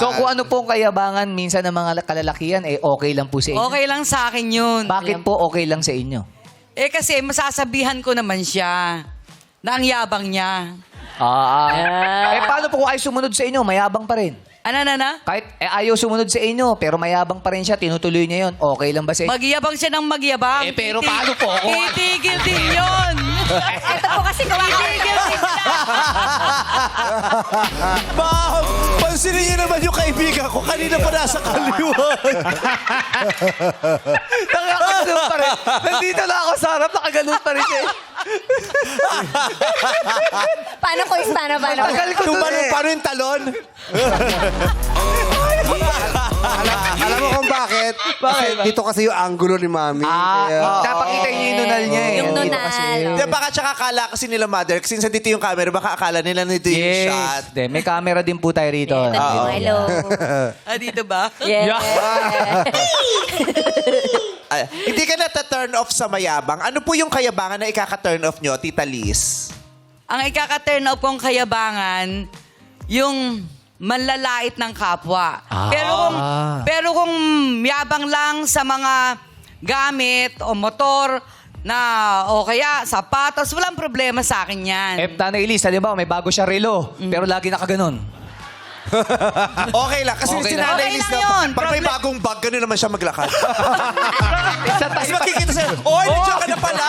So kung ano pong kayabangan minsan ng mga kalalakihan, okay lang po sa inyo. Okay lang sa akin yun. Bakit po okay lang sa inyo? Kasi masasabihan ko naman siya na ang yabang niya. Paano po kung ayaw sumunod sa inyo, mayabang pa rin? Ano? Kahit ayaw sumunod sa inyo, pero mayabang pa rin siya, tinutuloy niya yun, okay lang ba sa inyo? Magyabang siya ng magyabang. Pero paano po? Titigil din yun. Ito po kasi Titigil din Ma'am, pansinin niyo naman yung kaibigan ko. Kanina pa nasa kaliwa. Nakakaganon pa rin. Nandito na ako sa harap, nakaganon pa rin siya. Paano ko paano? Tagal ko Kung dun paano yung talon? Alam mo kung bakit? Kasi dito kasi yung angulo ni Mami. Napakita niyo yung nunal niya eh. Yung Nandito nunal. kasi. Di, baka tsaka akala kasi nila, Mother, kasi dito yung camera, baka akala nila nito yung shot. Yes. May camera din po tayo rito. Hello. Dito ba? Yeah. Hindi ka na-turn off sa mayabang. Ano po yung kayabangan na ikaka-turn off nyo, Tita Liz? Ang ikaka-turn off kong kayabangan, yung manlalait ng kapwa. Pero kung yabang lang sa mga gamit o motor na o kaya sapatos, walang problema sa akin yan. Tanay Elise, halimbawa may bago siya relo, pero lagi nakaganon. Okay lang, kasi Okay si lang. Nanay Okay Liz lang na, yun. pag may bagong bag, gano'n naman siya maglakad. Isa Tapos tayo. makikita sa'yo, oy, nandiyan ka na pala!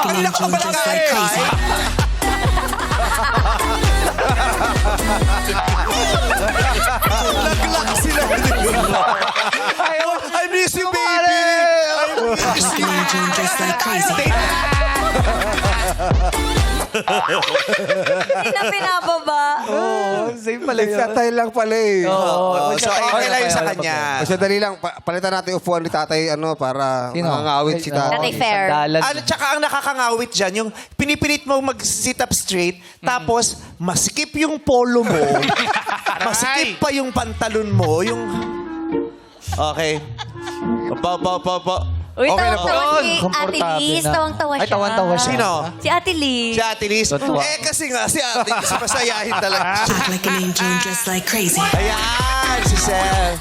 Kanina ka pa pala Naglak sila. I miss you, baby! Just like crazy. Hindi na pinababa. Same pala yun. Tatay lang pala eh. So, okay lang yun sa kanya. Kasi dali lang, palitan natin yung upuan ni tatay para Sino? mangangawit si tatay. Tatay Fair. Sandalan. Ano, tsaka ang nakakangawit dyan, yung pinipilit mo mag-sit up straight, tapos masikip yung polo mo, masikip pa yung pantalon mo, yung... Okay. Pa. Uy, Okay na po. tawang-tawa si Ate Komportable Liz. na. Tawang-tawa siya. Ay, tawang-tawa siya. Sino? Si Ate Liz. Si Ate Liz. Totoo. Kasi nga, si Ate Liz, masayahin talaga. Like an angel, just like crazy. Ayan, si Sel.